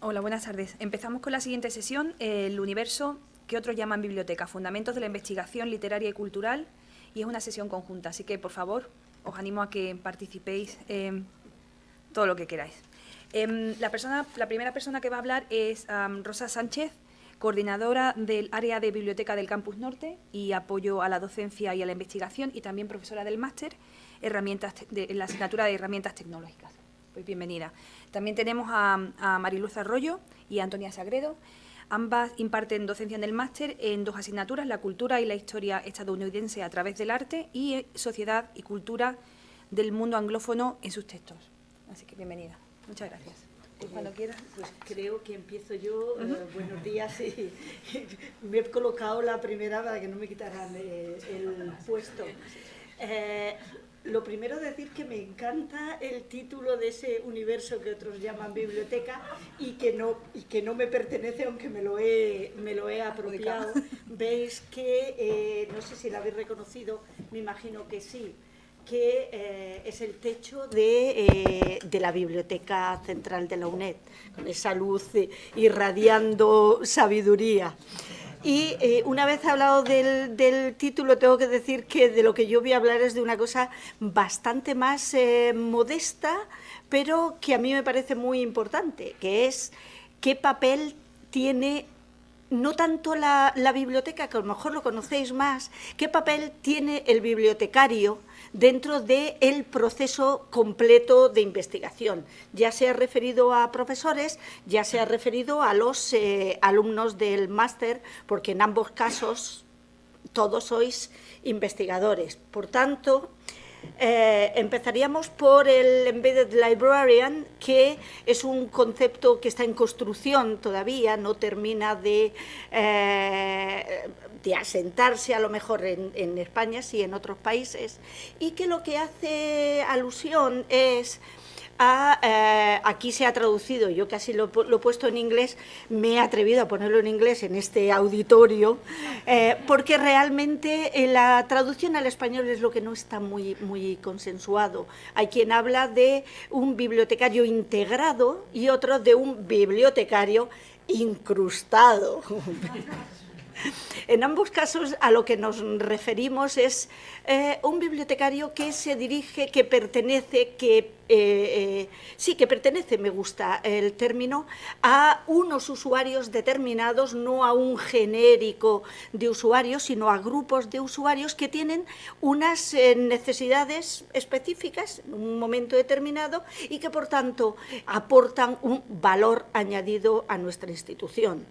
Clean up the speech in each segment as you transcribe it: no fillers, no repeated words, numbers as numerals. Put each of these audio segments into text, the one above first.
Hola, buenas tardes. Empezamos con la siguiente sesión, el universo que otros llaman biblioteca, fundamentos de la investigación literaria y cultural, y es una sesión conjunta, así que, por favor, os animo a que participéis todo lo que queráis. La primera persona que va a hablar es Rosa Sánchez, coordinadora del área de biblioteca del Campus Norte y apoyo a la docencia y a la investigación, y también profesora del máster en la asignatura de herramientas tecnológicas. Pues bienvenida. También tenemos a Mariluz Arroyo y a Antonia Sagredo. Ambas imparten docencia en el máster en dos asignaturas, la cultura y la historia estadounidense a través del arte y sociedad y cultura del mundo anglófono en sus textos. Así que bienvenida. Muchas gracias. Cuando quieras. Pues creo que empiezo yo. Buenos días. Y me he colocado la primera para que no me quitaran el puesto. Lo primero, decir que me encanta el título de ese universo que otros llaman biblioteca y que no me pertenece, aunque me lo he apropiado. Veis que, no sé si lo habéis reconocido, me imagino que sí, que es el techo de la Biblioteca Central de la UNED, con esa luz irradiando sabiduría. Y una vez hablado del título, tengo que decir que de lo que yo voy a hablar es de una cosa bastante más modesta, pero que a mí me parece muy importante, que es qué papel tiene no tanto la biblioteca, que a lo mejor lo conocéis más, qué papel tiene el bibliotecario dentro del proceso completo de investigación. Ya se ha referido a profesores, ya se ha referido a los alumnos del máster, porque en ambos casos todos sois investigadores. Por tanto, empezaríamos por el Embedded Librarian, que es un concepto que está en construcción todavía, no termina de asentarse a lo mejor en España, sí en otros países, y que lo que hace alusión es aquí se ha traducido, yo casi lo he puesto en inglés, me he atrevido a ponerlo en inglés en este auditorio, porque realmente la traducción al español es lo que no está muy consensuado. Hay quien habla de un bibliotecario integrado y otro de un bibliotecario incrustado. En ambos casos a lo que nos referimos es un bibliotecario que se dirige, que pertenece, me gusta el término, a unos usuarios determinados, no a un genérico de usuarios, sino a grupos de usuarios que tienen unas necesidades específicas en un momento determinado y que, por tanto, aportan un valor añadido a nuestra institución.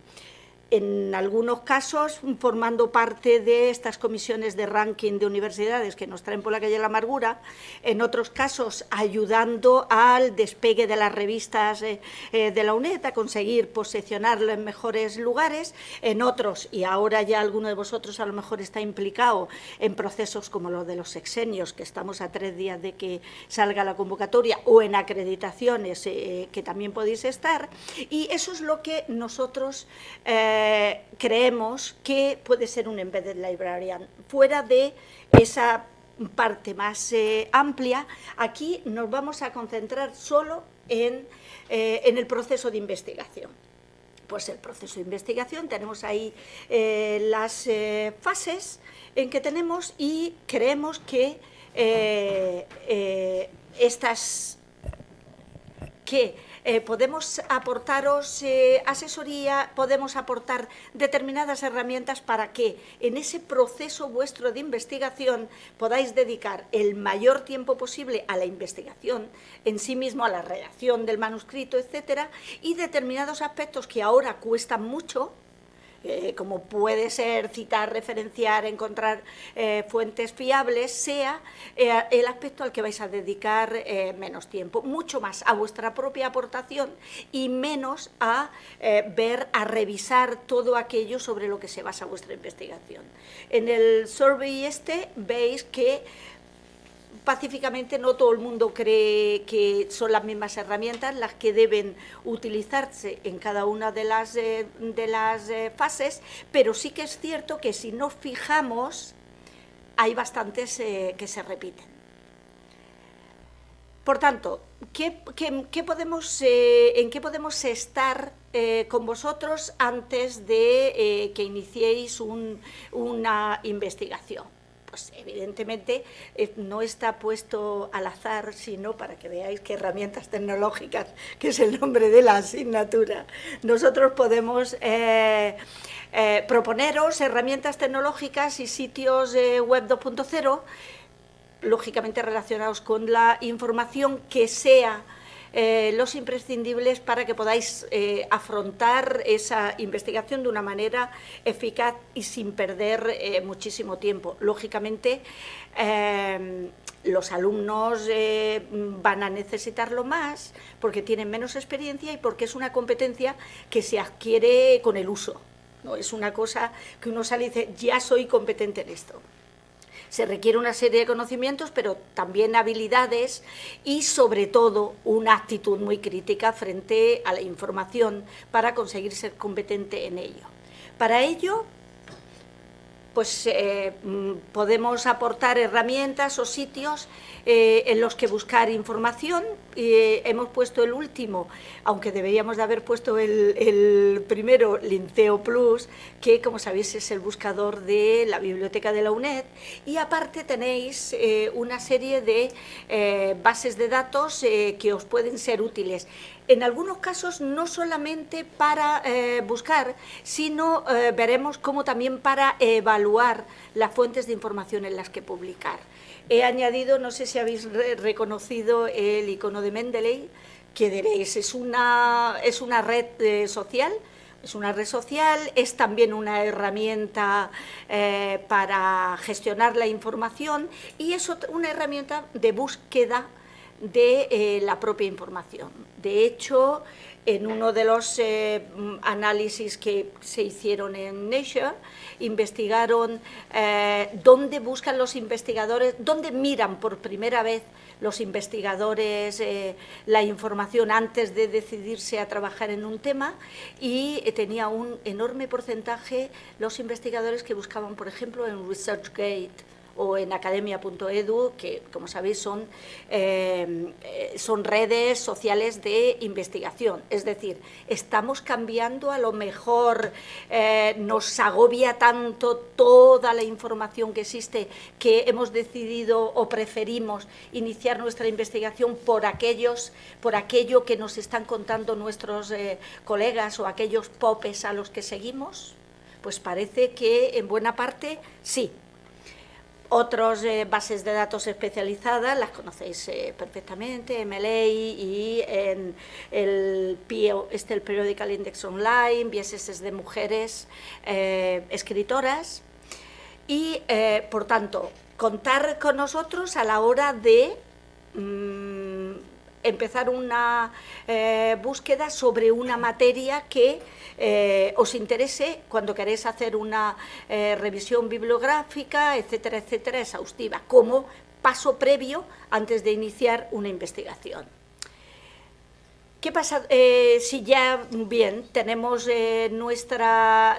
En algunos casos, formando parte de estas comisiones de ranking de universidades que nos traen por la calle de la amargura, en otros casos ayudando al despegue de las revistas de la UNED, a conseguir posicionarlo en mejores lugares, en otros, y ahora ya alguno de vosotros a lo mejor está implicado en procesos como los de los sexenios, que estamos a 3 días de que salga la convocatoria, o en acreditaciones que también podéis estar, y eso es lo que nosotros creemos que puede ser un Embedded Librarian. Fuera de esa parte más amplia, aquí nos vamos a concentrar solo en el proceso de investigación. Pues el proceso de investigación, tenemos ahí las fases en que tenemos, y creemos que podemos aportaros asesoría, podemos aportar determinadas herramientas para que en ese proceso vuestro de investigación podáis dedicar el mayor tiempo posible a la investigación en sí mismo, a la redacción del manuscrito, etcétera, y determinados aspectos que ahora cuestan mucho, como puede ser citar, referenciar, encontrar fuentes fiables, sea el aspecto al que vais a dedicar menos tiempo, mucho más a vuestra propia aportación y menos a a revisar todo aquello sobre lo que se basa vuestra investigación. En el survey veis que pacíficamente no todo el mundo cree que son las mismas herramientas las que deben utilizarse en cada una de las fases, pero sí que es cierto que si nos fijamos hay bastantes que se repiten. Por tanto, ¿en qué podemos estar con vosotros antes de que iniciéis una investigación? Pues evidentemente no está puesto al azar, sino para que veáis qué herramientas tecnológicas, que es el nombre de la asignatura. Nosotros podemos proponeros herramientas tecnológicas y sitios web 2.0, lógicamente relacionados con la información, que sea los imprescindibles para que podáis afrontar esa investigación de una manera eficaz y sin perder muchísimo tiempo. Lógicamente, los alumnos van a necesitarlo más porque tienen menos experiencia y porque es una competencia que se adquiere con el uso. No es una cosa que uno sale y dice, ya soy competente en esto. Se requiere una serie de conocimientos, pero también habilidades y, sobre todo, una actitud muy crítica frente a la información para conseguir ser competente en ello. Para ello, pues podemos aportar herramientas o sitios en los que buscar información. Hemos puesto el último, aunque deberíamos de haber puesto el primero, Linceo Plus, que, como sabéis, es el buscador de la biblioteca de la UNED, y aparte tenéis una serie de bases de datos que os pueden ser útiles. En algunos casos no solamente para buscar, sino veremos cómo también para evaluar las fuentes de información en las que publicar. He añadido, no sé si habéis reconocido el icono de Mendeley, que diréis, es una red social. Es una red social, es también una herramienta para gestionar la información y es una herramienta de búsqueda de la propia información. De hecho, en uno de los análisis que se hicieron en Nature, investigaron dónde buscan los investigadores, dónde miran por primera vez los investigadores la información antes de decidirse a trabajar en un tema, y tenía un enorme porcentaje los investigadores que buscaban, por ejemplo, en ResearchGate o en academia.edu, que, como sabéis, son redes sociales de investigación. Es decir, estamos cambiando, a lo mejor nos agobia tanto toda la información que existe que hemos decidido o preferimos iniciar nuestra investigación por aquello que nos están contando nuestros colegas o aquellos popes a los que seguimos. Pues parece que en buena parte sí. Otras bases de datos especializadas las conocéis perfectamente, MLA y en el Periodical Index Online, BSS de mujeres escritoras. Y, por tanto, contar con nosotros a la hora de empezar una búsqueda sobre una materia que os interese cuando queréis hacer una revisión bibliográfica, etcétera, etcétera, exhaustiva, como paso previo antes de iniciar una investigación. ¿Qué pasa si ya bien tenemos nuestra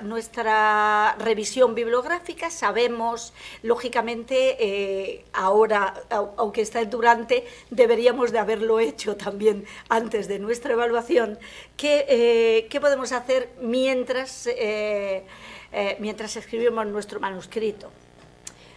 revisión bibliográfica? Sabemos, lógicamente, ahora, aunque está durante, deberíamos de haberlo hecho también antes de nuestra evaluación. ¿Qué podemos hacer mientras escribimos nuestro manuscrito?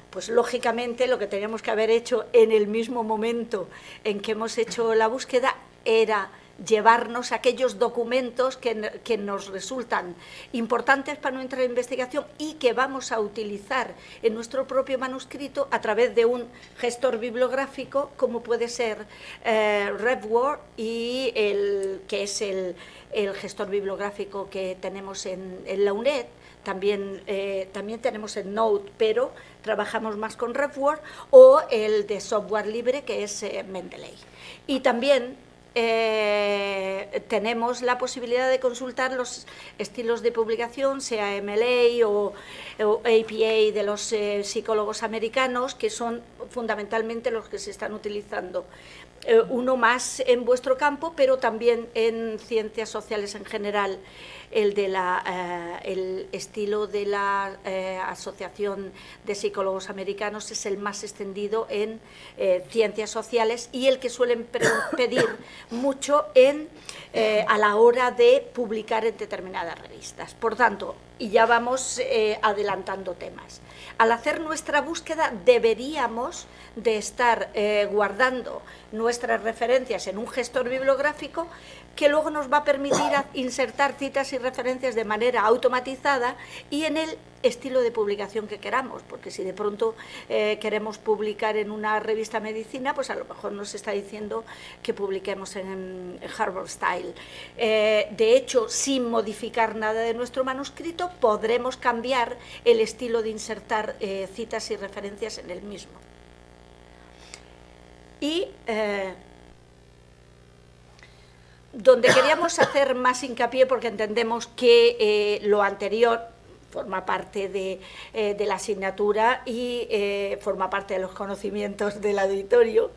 Pues lógicamente lo que teníamos que haber hecho en el mismo momento en que hemos hecho la búsqueda era llevarnos aquellos documentos que nos resultan importantes para nuestra investigación y que vamos a utilizar en nuestro propio manuscrito a través de un gestor bibliográfico, como puede ser RevWord, y que es el gestor bibliográfico que tenemos en la UNED. También tenemos el Node, pero trabajamos más con RevWord, o el de software libre, que es Mendeley. Y también tenemos la posibilidad de consultar los estilos de publicación, sea MLA o APA de los psicólogos americanos, que son fundamentalmente los que se están utilizando. uno más en vuestro campo, pero también en ciencias sociales en general. El estilo de la Asociación de Psicólogos Americanos es el más extendido en ciencias sociales y el que suelen pedir mucho a la hora de publicar en determinadas revistas. Por tanto, y ya vamos adelantando temas. Al hacer nuestra búsqueda deberíamos de estar guardando nuestras referencias en un gestor bibliográfico que luego nos va a permitir insertar citas y referencias de manera automatizada y en el estilo de publicación que queramos, porque si de pronto queremos publicar en una revista medicina, pues a lo mejor nos está diciendo que publiquemos en Harvard Style. De hecho, sin modificar nada de nuestro manuscrito, podremos cambiar el estilo de insertar citas y referencias en el mismo. Y donde queríamos hacer más hincapié, porque entendemos que lo anterior forma parte de la asignatura y forma parte de los conocimientos del auditorio.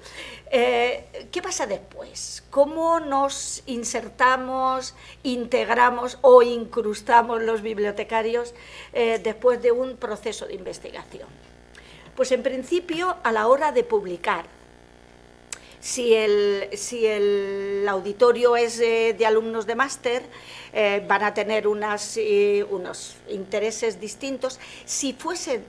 ¿Qué pasa después? ¿Cómo nos insertamos, integramos o incrustamos los bibliotecarios después de un proceso de investigación? Pues en principio a la hora de publicar. Si el auditorio es de alumnos de máster, van a tener unos intereses distintos. Si fuesen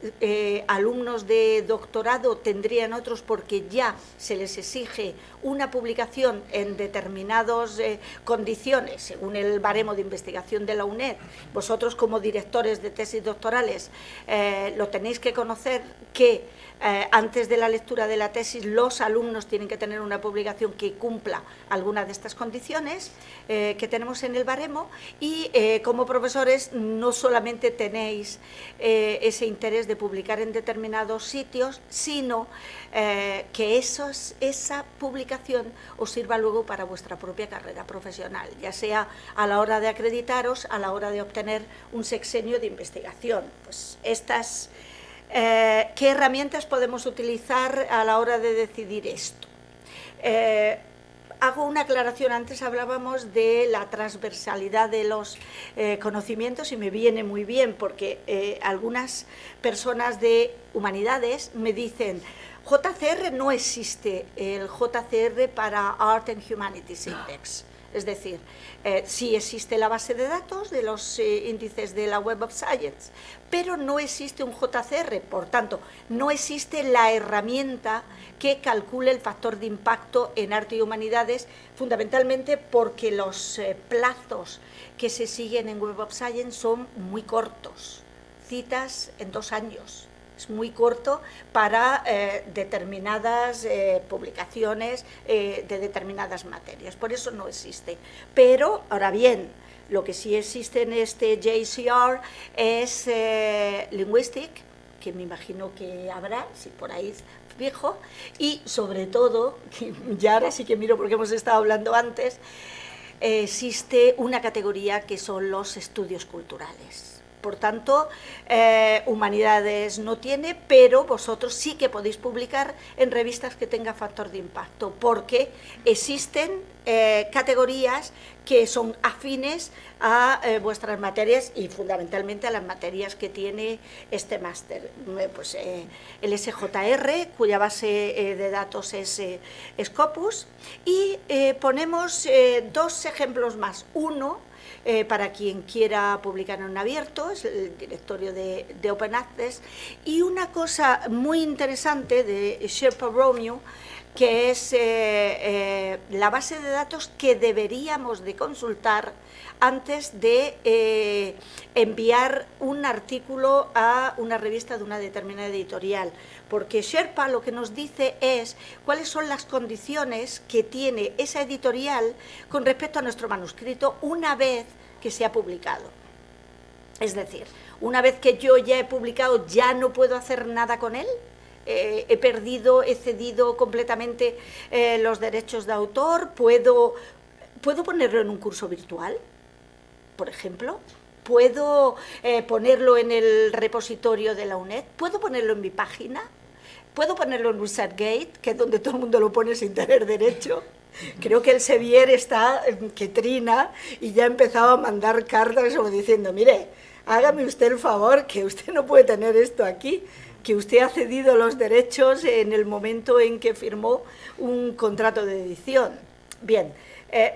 alumnos de doctorado, tendrían otros, porque ya se les exige una publicación en determinadas condiciones, según el baremo de investigación de la UNED. Vosotros, como directores de tesis doctorales, lo tenéis que conocer, que antes de la lectura de la tesis los alumnos tienen que tener una publicación que cumpla alguna de estas condiciones que tenemos en el baremo, y como profesores no solamente tenéis ese interés de publicar en determinados sitios, sino que esa publicación os sirva luego para vuestra propia carrera profesional, ya sea a la hora de acreditaros, a la hora de obtener un sexenio de investigación. Pues estas... ¿qué herramientas podemos utilizar a la hora de decidir esto? Hago una aclaración. Antes hablábamos de la transversalidad de los conocimientos y me viene muy bien, porque algunas personas de humanidades me dicen: JCR no existe, el JCR para Art and Humanities Index. Es decir, sí existe la base de datos de los índices de la Web of Science, pero no existe un JCR, por tanto, no existe la herramienta que calcule el factor de impacto en arte y humanidades, fundamentalmente porque los plazos que se siguen en Web of Science son muy cortos, citas en 2 años. Es muy corto para determinadas publicaciones de determinadas materias, por eso no existe. Pero, ahora bien, lo que sí existe en este JCR es Linguistic, que me imagino que habrá, si por ahí fijo, y sobre todo, ya ahora sí que miro porque hemos estado hablando antes, existe una categoría que son los estudios culturales. Por tanto, humanidades no tiene, pero vosotros sí que podéis publicar en revistas que tengan factor de impacto, porque existen categorías que son afines a vuestras materias y fundamentalmente a las materias que tiene este máster. Pues, el SJR, cuya base de datos es Scopus, y ponemos 2 ejemplos más. Uno, para quien quiera publicar en abierto, es el directorio de Open Access, y una cosa muy interesante de Sherpa Romeo, que es la base de datos que deberíamos de consultar antes de enviar un artículo a una revista de una determinada editorial, porque Sherpa lo que nos dice es cuáles son las condiciones que tiene esa editorial con respecto a nuestro manuscrito una vez que se ha publicado. Es decir, una vez que yo ya he publicado, ¿ya no puedo hacer nada con él? He cedido completamente los derechos de autor. ¿Puedo ponerlo en un curso virtual, por ejemplo? ¿Puedo ponerlo en el repositorio de la UNED? ¿Puedo ponerlo en mi página? Puedo ponerlo en ResearchGate, que es donde todo el mundo lo pone sin tener derecho. Creo que el Sevier está que trina y ya ha empezado a mandar cartas como diciendo, mire, hágame usted el favor, que usted no puede tener esto aquí, que usted ha cedido los derechos en el momento en que firmó un contrato de edición. Bien,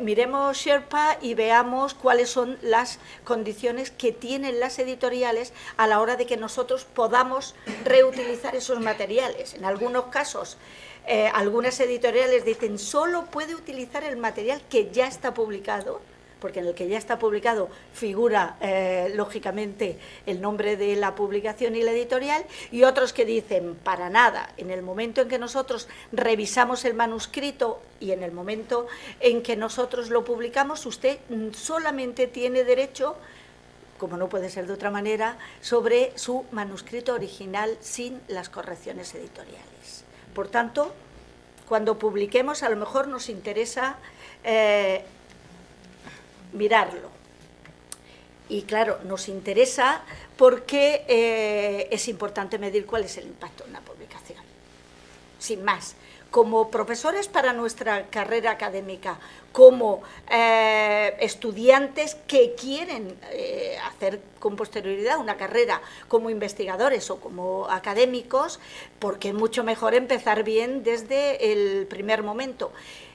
miremos Sherpa y veamos cuáles son las condiciones que tienen las editoriales a la hora de que nosotros podamos reutilizar esos materiales. En algunos casos, algunas editoriales dicen solo puede utilizar el material que ya está publicado, porque en el que ya está publicado figura, lógicamente, el nombre de la publicación y la editorial, y otros que dicen, para nada, en el momento en que nosotros revisamos el manuscrito y en el momento en que nosotros lo publicamos, usted solamente tiene derecho, como no puede ser de otra manera, sobre su manuscrito original sin las correcciones editoriales. Por tanto, cuando publiquemos, a lo mejor nos interesa mirarlo. Y claro, nos interesa porque es importante medir cuál es el impacto de una publicación. Sin más, como profesores para nuestra carrera académica, como estudiantes que quieren hacer con posterioridad una carrera como investigadores o como académicos, porque es mucho mejor empezar bien desde el primer momento.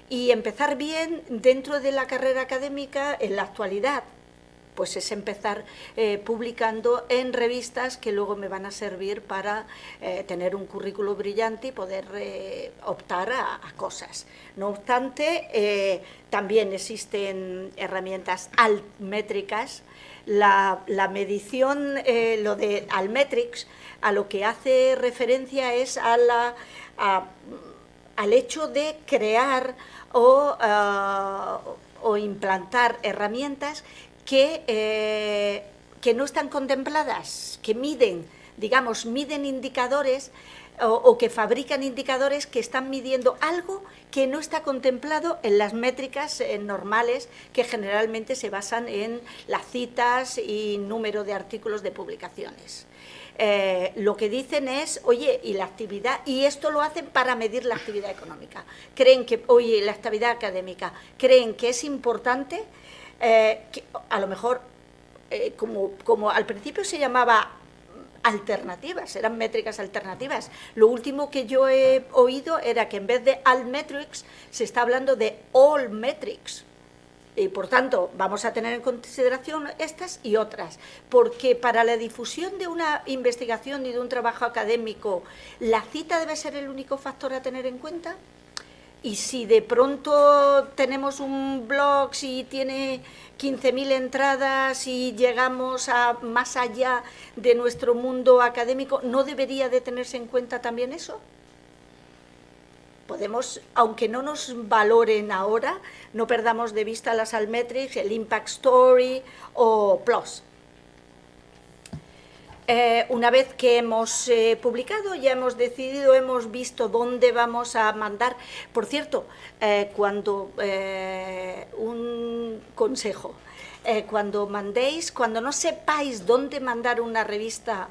Y empezar bien dentro de la carrera académica en la actualidad, pues es empezar publicando en revistas que luego me van a servir para tener un currículo brillante y poder optar a cosas. No obstante, también existen herramientas altmétricas. La medición, lo de altmetrics, a lo que hace referencia es al hecho de crear o implantar herramientas que no están contempladas, que miden, digamos, miden indicadores o que fabrican indicadores que están midiendo algo que no está contemplado en las métricas normales que generalmente se basan en las citas y número de artículos de publicaciones. Lo que dicen es, oye, y la actividad, y esto lo hacen para medir la actividad económica. Creen que, oye, la actividad académica, creen que es importante, que a lo mejor, como al principio se llamaba alternativas, eran métricas alternativas. Lo último que yo he oído era que en vez de altmetrics se está hablando de all metrics. Y por tanto, vamos a tener en consideración estas y otras, porque para la difusión de una investigación y de un trabajo académico, ¿la cita debe ser el único factor a tener en cuenta? Y si de pronto tenemos un blog, si tiene 15.000 entradas y llegamos a más allá de nuestro mundo académico, ¿no debería de tenerse en cuenta también eso? Podemos, aunque no nos valoren ahora, no perdamos de vista las altmetrics, el impact story o PLOS. Una vez que hemos publicado, ya hemos decidido, hemos visto dónde vamos a mandar. Por cierto, un consejo, cuando mandéis, cuando no sepáis dónde mandar una revista,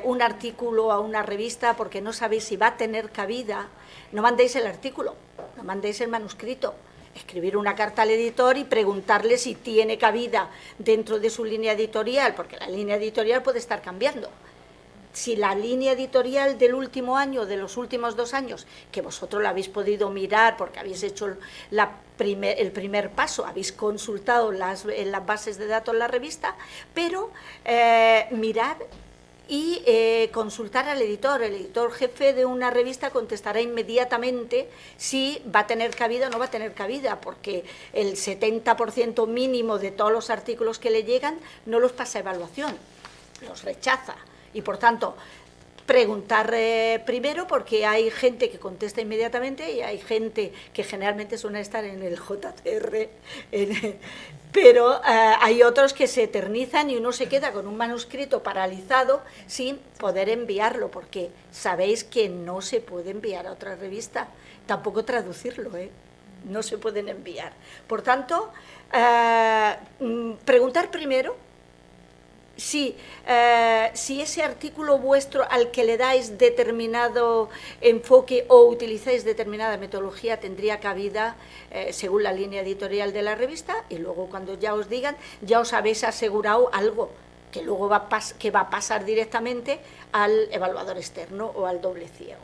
un artículo a una revista porque no sabéis si va a tener cabida, no mandéis el artículo, no mandéis el manuscrito. Escribir una carta al editor y preguntarle si tiene cabida dentro de su línea editorial, porque la línea editorial puede estar cambiando. Si la línea editorial del último año, de los últimos 2 años, que vosotros la habéis podido mirar porque habéis hecho el primer paso, habéis consultado en las bases de datos en la revista, pero mirar y consultar al editor. El editor jefe de una revista contestará inmediatamente si va a tener cabida o no va a tener cabida, porque el 70% mínimo de todos los artículos que le llegan no los pasa a evaluación, los rechaza. Y por tanto, preguntar primero, porque hay gente que contesta inmediatamente y hay gente que generalmente suele estar en el JTR, pero hay otros que se eternizan y uno se queda con un manuscrito paralizado sin poder enviarlo, porque sabéis que no se puede enviar a otra revista, tampoco traducirlo, no se pueden enviar. Por tanto, preguntar primero Sí, si ese artículo vuestro al que le dais determinado enfoque o utilizáis determinada metodología tendría cabida según la línea editorial de la revista, y luego cuando ya os digan, ya os habéis asegurado algo que luego va a pasar directamente al evaluador externo o al doble ciego.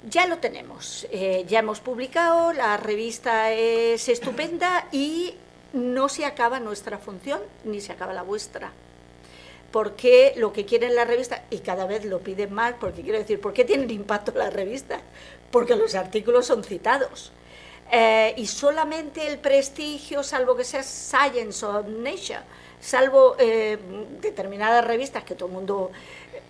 Ya lo tenemos, ya hemos publicado, la revista es estupenda y no se acaba nuestra función ni se acaba la vuestra, porque lo que quieren la revista, y cada vez lo piden más, porque quiero decir, ¿por qué tienen impacto las revistas? Porque los artículos son citados, y solamente el prestigio, salvo que sea Science o Nature, salvo determinadas revistas que todo el mundo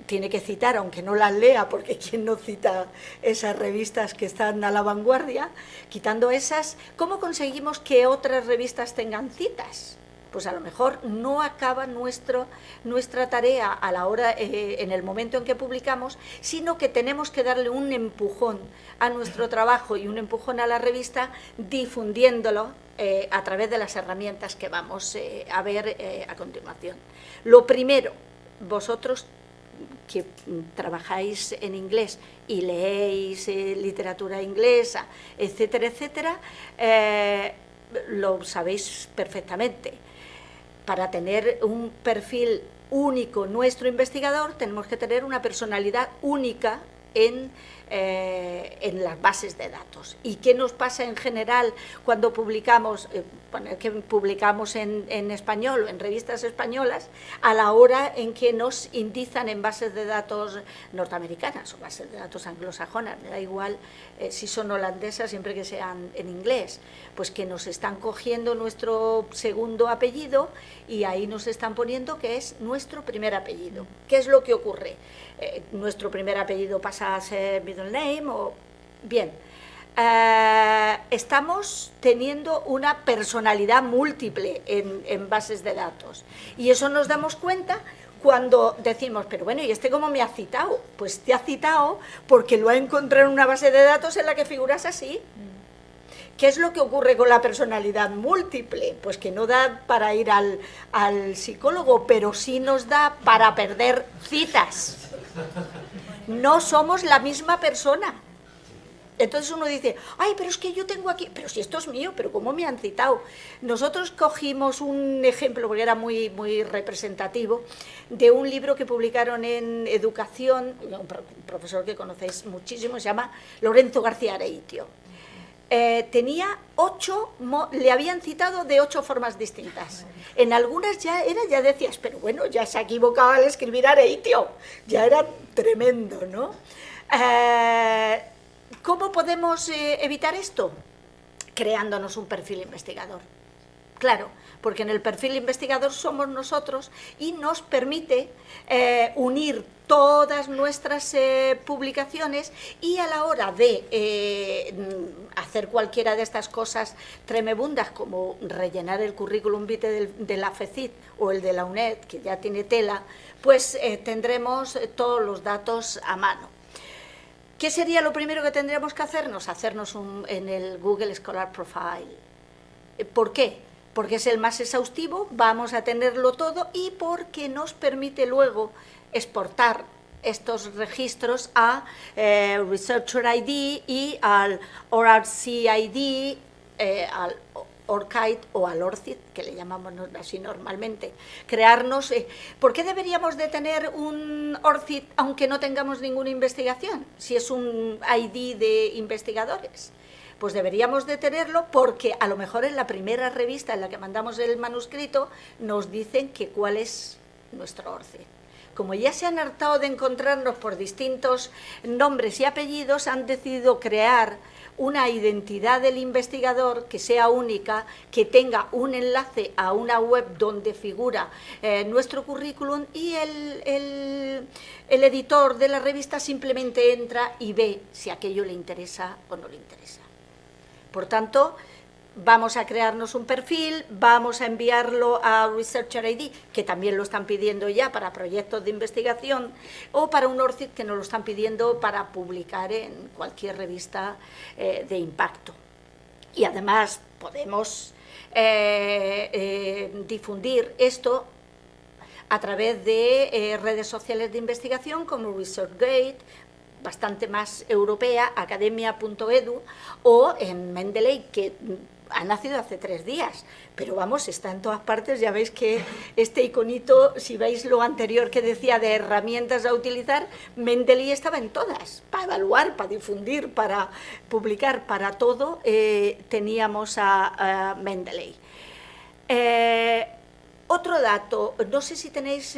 tiene que citar, aunque no las lea, porque ¿quién no cita esas revistas que están a la vanguardia? Quitando esas, ¿cómo conseguimos que otras revistas tengan citas? Pues a lo mejor no acaba nuestra tarea a la hora, en el momento en que publicamos, sino que tenemos que darle un empujón a nuestro trabajo y un empujón a la revista, difundiéndolo a través de las herramientas que vamos a ver a continuación. Lo primero, vosotros que trabajáis en inglés y leéis literatura inglesa, etcétera, etcétera, lo sabéis perfectamente. Para tener un perfil único nuestro investigador, tenemos que tener una personalidad única en las bases de datos. ¿Y qué nos pasa en general cuando publicamos, que publicamos en español o en revistas españolas, a la hora en que nos indizan en bases de datos norteamericanas o bases de datos anglosajonas? Me da igual si son holandesas, siempre que sean en inglés, pues que nos están cogiendo nuestro segundo apellido y ahí nos están poniendo que es nuestro primer apellido. ¿Qué es lo que ocurre? Nuestro primer apellido pasa a ser middle name o... Bien, estamos teniendo una personalidad múltiple en bases de datos, y eso nos damos cuenta cuando decimos, pero bueno, ¿y este cómo me ha citado? Pues te ha citado porque lo ha encontrado en una base de datos en la que figuras así. ¿Qué es lo que ocurre con la personalidad múltiple? Pues que no da para ir al psicólogo, pero sí nos da para perder citas. No somos la misma persona. Entonces uno dice, ay, pero es que yo tengo aquí, pero si esto es mío, pero ¿cómo me han citado? Nosotros cogimos un ejemplo, porque era muy, muy representativo, de un libro que publicaron en Educación, un profesor que conocéis muchísimo, se llama Lorenzo García Areitio. Tenía 8, le habían citado de 8 formas distintas. En algunas ya decías, pero bueno, ya se ha equivocado al escribir Areitio, ya era tremendo, ¿no? ¿Cómo podemos evitar esto? Creándonos un perfil investigador. Claro, porque en el perfil investigador somos nosotros y nos permite unir todas nuestras publicaciones, y a la hora de hacer cualquiera de estas cosas tremebundas como rellenar el currículum vitae de la FECIT o el de la UNED, que ya tiene tela, pues tendremos todos los datos a mano. ¿Qué sería lo primero que tendríamos que hacernos? Hacernos en el Google Scholar Profile. ¿Por qué? Porque es el más exhaustivo, vamos a tenerlo todo, y porque nos permite luego exportar estos registros a Researcher ID y al ORC ID, al ORCID o al ORCID, que le llamamos así normalmente. Crearnos... ¿Por qué deberíamos de tener un ORCID aunque no tengamos ninguna investigación, si es un ID de investigadores? Pues deberíamos de tenerlo porque a lo mejor en la primera revista en la que mandamos el manuscrito nos dicen que cuál es nuestro ORCID. Como ya se han hartado de encontrarnos por distintos nombres y apellidos, han decidido crear una identidad del investigador que sea única, que tenga un enlace a una web donde figura nuestro currículum, y el editor de la revista simplemente entra y ve si aquello le interesa o no le interesa. Por tanto, vamos a crearnos un perfil, vamos a enviarlo a Researcher ID, que también lo están pidiendo ya para proyectos de investigación, o para un ORCID, que nos lo están pidiendo para publicar en cualquier revista de impacto. Y además podemos difundir esto a través de redes sociales de investigación como ResearchGate, bastante más europea, academia.edu, o en Mendeley, que ha nacido hace 3 días, pero vamos, está en todas partes. Ya veis que este iconito, si veis lo anterior que decía de herramientas a utilizar, Mendeley estaba en todas, para evaluar, para difundir, para publicar, para todo, teníamos a Mendeley. Otro dato, no sé si tenéis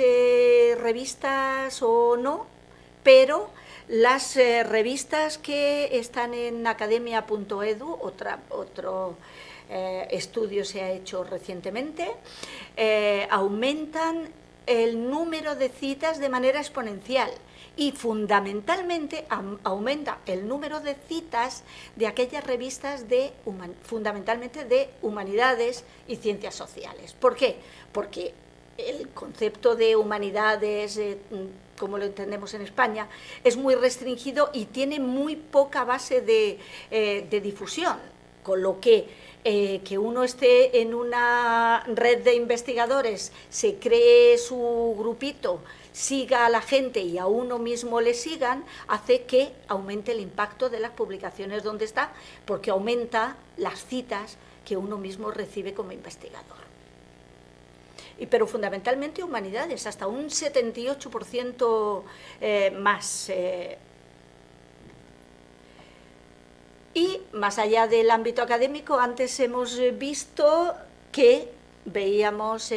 revistas o no, pero las revistas que están en academia.edu, otro estudio se ha hecho recientemente, aumentan el número de citas de manera exponencial y fundamentalmente aumenta el número de citas de aquellas revistas fundamentalmente de humanidades y ciencias sociales. ¿Por qué? Porque el concepto de humanidades, como lo entendemos en España, es muy restringido y tiene muy poca base de difusión, con lo que uno esté en una red de investigadores, se cree su grupito, siga a la gente y a uno mismo le sigan, hace que aumente el impacto de las publicaciones donde está, porque aumenta las citas que uno mismo recibe como investigador. Pero fundamentalmente humanidades, hasta un 78% más. Y más allá del ámbito académico, antes hemos visto que veíamos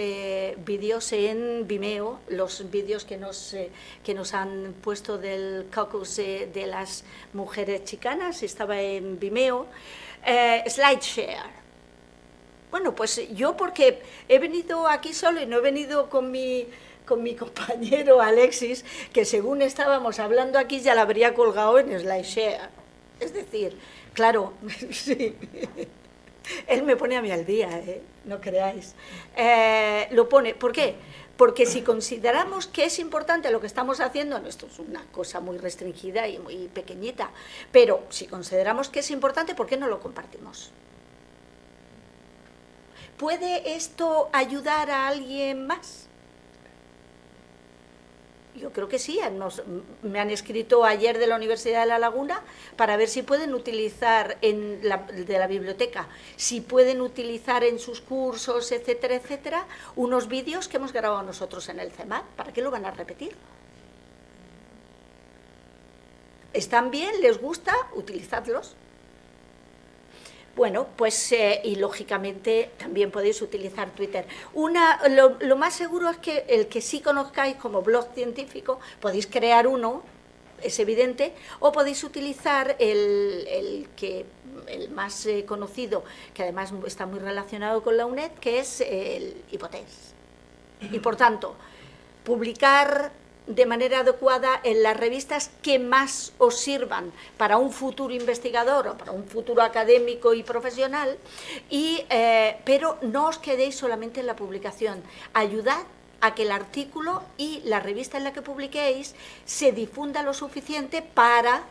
vídeos en Vimeo, los vídeos que nos han puesto del caucus de las mujeres chicanas, estaba en Vimeo, SlideShare. Bueno, pues yo, porque he venido aquí solo y no he venido con mi compañero Alexis, que según estábamos hablando aquí ya la habría colgado en SlideShare. Es decir, claro, sí, él me pone a mí al día, no creáis. Lo pone, ¿por qué? Porque si consideramos que es importante lo que estamos haciendo, no, esto es una cosa muy restringida y muy pequeñita, pero si consideramos que es importante, ¿por qué no lo compartimos? ¿Puede esto ayudar a alguien más? Yo creo que sí. Me han escrito ayer de la Universidad de La Laguna para ver si pueden utilizar de la biblioteca, si pueden utilizar en sus cursos, etcétera, etcétera, unos vídeos que hemos grabado nosotros en el CEMAT. ¿Para qué lo van a repetir? ¿Están bien? ¿Les gusta? Utilizadlos. Bueno, pues y lógicamente también podéis utilizar Twitter. Lo más seguro es que el que sí conozcáis como blog científico, podéis crear uno, es evidente, o podéis utilizar el más conocido, que además está muy relacionado con la UNED, que es el Hipotés. Y por tanto, publicar de manera adecuada en las revistas que más os sirvan para un futuro investigador o para un futuro académico y profesional, pero no os quedéis solamente en la publicación. Ayudad a que el artículo y la revista en la que publiquéis se difunda lo suficiente para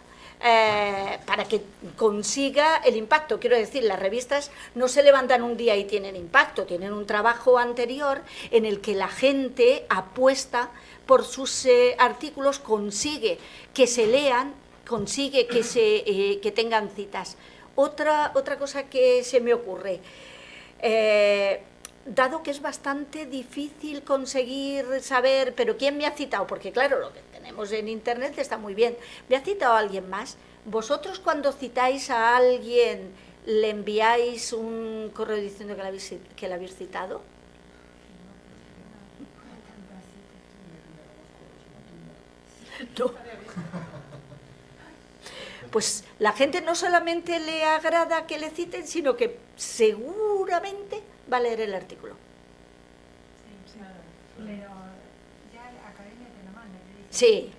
que consiga el impacto. Quiero decir, las revistas no se levantan un día y tienen impacto, tienen un trabajo anterior en el que la gente apuesta por sus artículos, consigue que se lean, consigue que tengan citas. Otra cosa que se me ocurre, dado que es bastante difícil conseguir saber, pero ¿quién me ha citado? Porque claro, lo que tenemos en Internet está muy bien. ¿Me ha citado alguien más? ¿Vosotros cuando citáis a alguien le enviáis un correo diciendo que la habéis citado? No. Pues la gente no solamente le agrada que le citen, sino que seguramente va a leer el artículo. Sí, claro. Pero ya la academia te lo manda. Sí.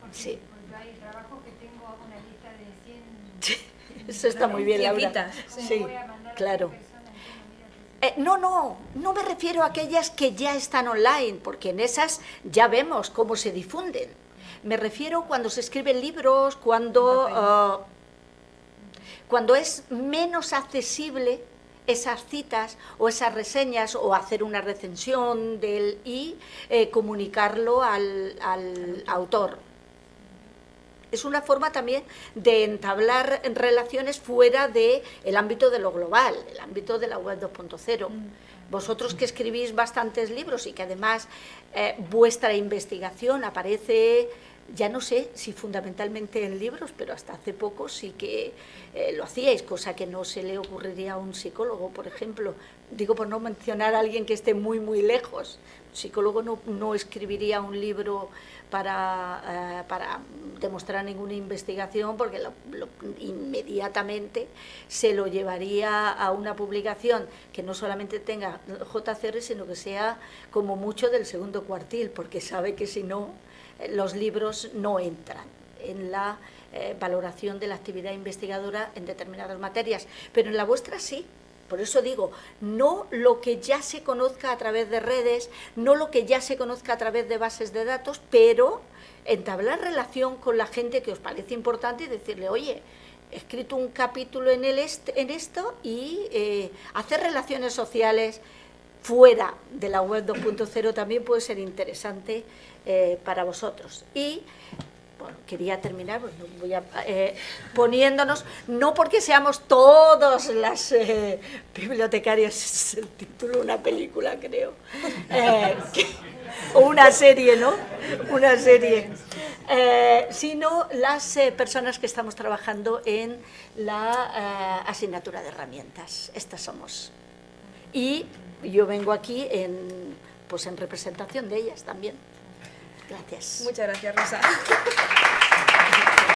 Porque, Sí. Porque hay trabajo que tengo una lista de 100. Eso está muy bien, Laura. Citas. Sí, claro. No me refiero a aquellas que ya están online, porque en esas ya vemos cómo se difunden. Me refiero cuando se escriben libros, cuando es menos accesible esas citas o esas reseñas o hacer una recensión y comunicarlo al autor. Es una forma también de entablar relaciones fuera del ámbito de lo global, el ámbito de la web 2.0. Vosotros que escribís bastantes libros y que además vuestra investigación aparece, ya no sé si fundamentalmente en libros, pero hasta hace poco sí que lo hacíais, cosa que no se le ocurriría a un psicólogo, por ejemplo. Digo por no mencionar a alguien que esté muy, muy lejos. Un psicólogo no escribiría un libro para demostrar ninguna investigación, porque inmediatamente se lo llevaría a una publicación que no solamente tenga JCR, sino que sea como mucho del segundo cuartil, porque sabe que si no, los libros no entran en la valoración de la actividad investigadora en determinadas materias, pero en la vuestra sí. Por eso digo, no lo que ya se conozca a través de redes, no lo que ya se conozca a través de bases de datos, pero entablar relación con la gente que os parece importante y decirle, oye, he escrito un capítulo en esto y hacer relaciones sociales fuera de la web 2.0 también puede ser interesante para vosotros. Y bueno, quería terminar, pues voy a, poniéndonos, no porque seamos todos las bibliotecarias, es el título de una película, creo, o una serie, ¿no? Una serie, sino las personas que estamos trabajando en la asignatura de herramientas. Estas somos. Y yo vengo aquí pues en representación de ellas también. Gracias. Muchas gracias, Rosa.